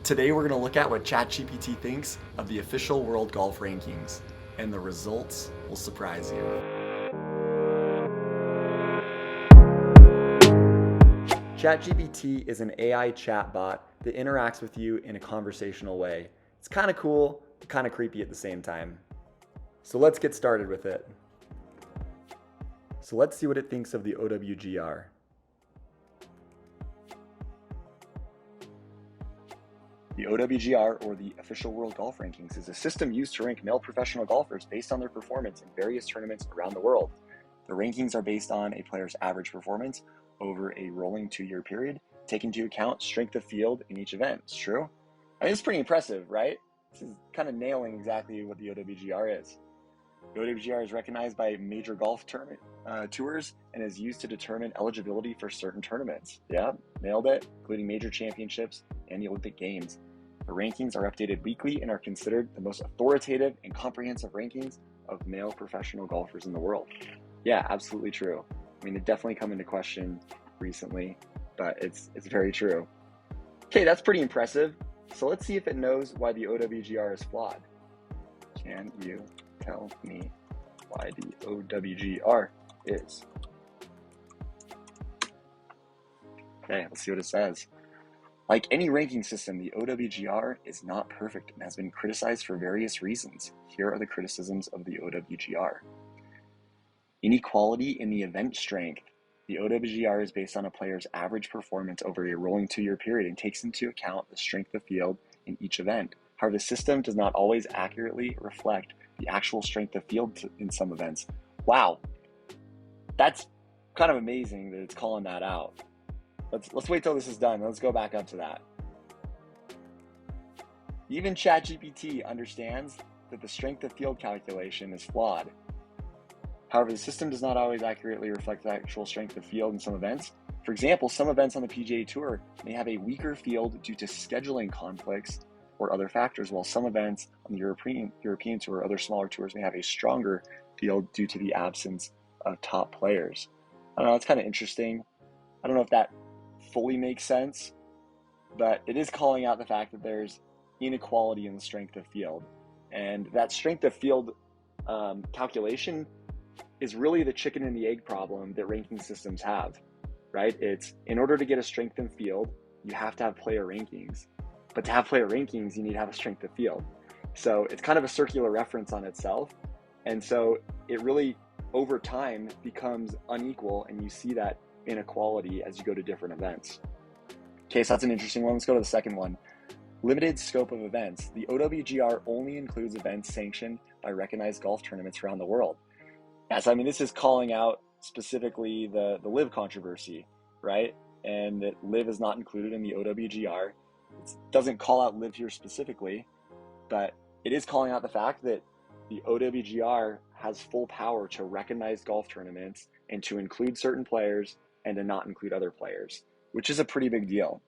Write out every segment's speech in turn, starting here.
Today we're going to look at what ChatGPT thinks of the official World Golf Rankings, and the results will surprise you. ChatGPT is an AI chatbot that interacts with you in a conversational way. It's kind of cool, but kind of creepy at the same time. So let's get started with it. So let's see what it thinks of the OWGR. The OWGR, or the Official World Golf Rankings, is a system used to rank male professional golfers based on their performance in various tournaments around the world. The rankings are based on a player's average performance over a rolling 2-year period, taking into account strength of field in each event. It's true? I mean, it's pretty impressive, right? This is kind of nailing exactly what the OWGR is. The OWGR is recognized by major golf tours and is used to determine eligibility for certain tournaments. Yeah, nailed it, including major championships and the Olympic Games. The rankings are updated weekly and are considered the most authoritative and comprehensive rankings of male professional golfers in the world. Yeah, absolutely true. I mean, it definitely come into question recently, but it's very true. Okay, that's pretty impressive. So let's see if it knows why the OWGR is flawed. Can you tell me why the OWGR is? Okay, let's see what it says. Like any ranking system, the OWGR is not perfect and has been criticized for various reasons. Here are the criticisms of the OWGR. Inequality in the event strength. The OWGR is based on a player's average performance over a rolling 2-year period and takes into account the strength of field in each event. However, the system does not always accurately reflect the actual strength of field in some events. Wow, that's kind of amazing that it's calling that out. Let's wait till this is done. Let's go back up to that. Even ChatGPT understands that the strength of field calculation is flawed. However, the system does not always accurately reflect the actual strength of field in some events. For example, some events on the PGA Tour may have a weaker field due to scheduling conflicts or other factors, while some events on the European Tour or other smaller tours may have a stronger field due to the absence of top players. I don't know, it's kind of interesting. I don't know if that fully makes sense, but it is calling out the fact that there's inequality in the strength of field. And that strength of field calculation is really the chicken and the egg problem that ranking systems have, right? It's in order to get a strength in field, you have to have player rankings. But to have player rankings, you need to have a strength of field. So it's kind of a circular reference on itself. And so it really, over time, becomes unequal, and you see that inequality as you go to different events. Okay, so that's an interesting one. Let's go to the second one. Limited scope of events. The OWGR only includes events sanctioned by recognized golf tournaments around the world. Yes, I mean, this is calling out specifically the LIV controversy, right? And that LIV is not included in the OWGR. It doesn't call out LIV here specifically, but it is calling out the fact that the OWGR has full power to recognize golf tournaments and to include certain players and to not include other players, which is a pretty big deal.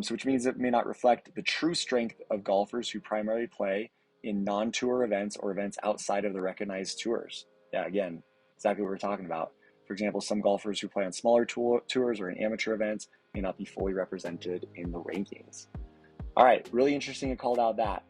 Which means it may not reflect the true strength of golfers who primarily play in non-tour events or events outside of the recognized tours. Yeah, again, exactly what we're talking about. For example, some golfers who play on smaller tours or in amateur events may not be fully represented in the rankings. All right, really interesting it called out that.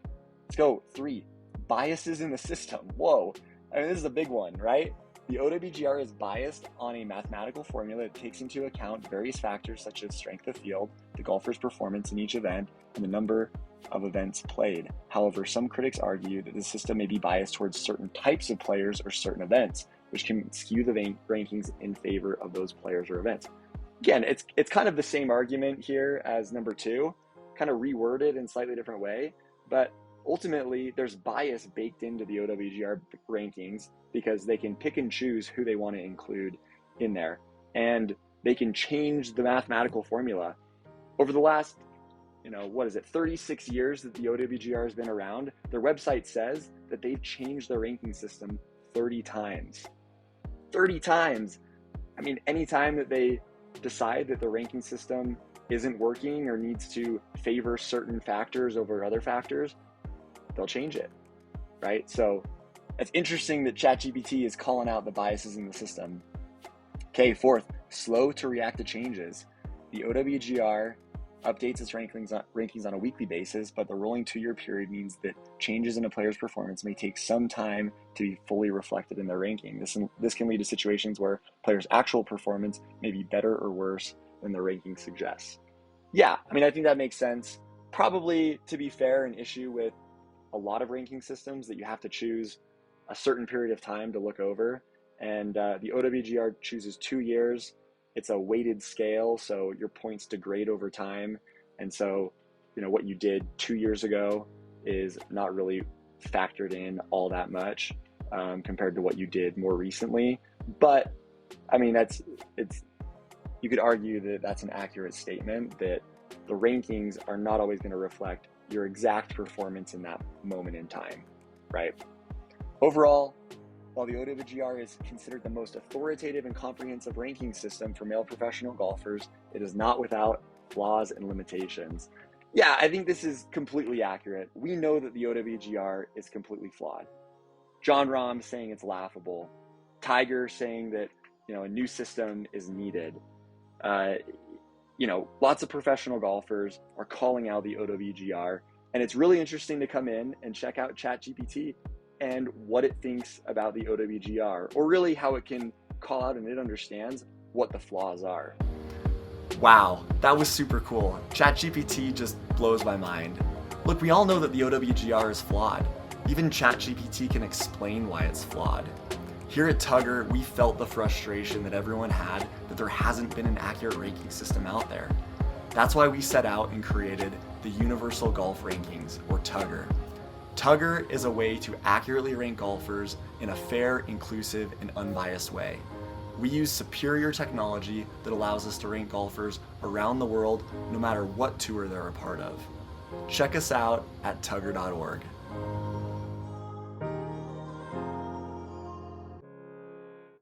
Let's go. 3, biases in the system. Whoa, I mean, this is a big one, right? The OWGR is biased on a mathematical formula that takes into account various factors such as strength of field, the golfer's performance in each event, and the number of events played. However, some critics argue that the system may be biased towards certain types of players or certain events, which can skew the rankings in favor of those players or events. Again, it's kind of the same argument here as number 2, kind of reworded in a slightly different way, but ultimately there's bias baked into the OWGR rankings because they can pick and choose who they want to include in there, and they can change the mathematical formula. Over the last 36 years that the OWGR has been around, their website says that they've changed their ranking system 30 times. 30 times! I mean, anytime that they decide that the ranking system isn't working or needs to favor certain factors over other factors, they'll change it, right? So it's interesting that ChatGPT is calling out the biases in the system. Okay, 4th, slow to react to changes. The OWGR updates its rankings on a weekly basis, but the rolling 2-year period means that changes in a player's performance may take some time to be fully reflected in their ranking. This can lead to situations where players' actual performance may be better or worse than their ranking suggests. Yeah, I mean, I think that makes sense. Probably, to be fair, an issue with a lot of ranking systems that you have to choose a certain period of time to look over. And the OWGR chooses 2 years. It's a weighted scale, so your points degrade over time. And so, what you did 2 years ago is not really factored in all that much compared to what you did more recently. But I mean, you could argue that that's an accurate statement, that the rankings are not always going to reflect your exact performance in that moment in time, right? Overall, while the OWGR is considered the most authoritative and comprehensive ranking system for male professional golfers, it is not without flaws and limitations. Yeah, I think this is completely accurate. We know that the OWGR is completely flawed. John Rahm saying it's laughable. TUGR saying that a new system is needed. Lots of professional golfers are calling out the OWGR, and it's really interesting to come in and check out ChatGPT and what it thinks about the OWGR, or really how it can call out and it understands what the flaws are. Wow, that was super cool. ChatGPT just blows my mind. Look, we all know that the OWGR is flawed. Even ChatGPT can explain why it's flawed. Here at TUGR, we felt the frustration that everyone had that there hasn't been an accurate ranking system out there. That's why we set out and created the Universal Golf Rankings, or TUGR. TUGR is a way to accurately rank golfers in a fair, inclusive, and unbiased way. We use superior technology that allows us to rank golfers around the world no matter what tour they're a part of. Check us out at tugr.org.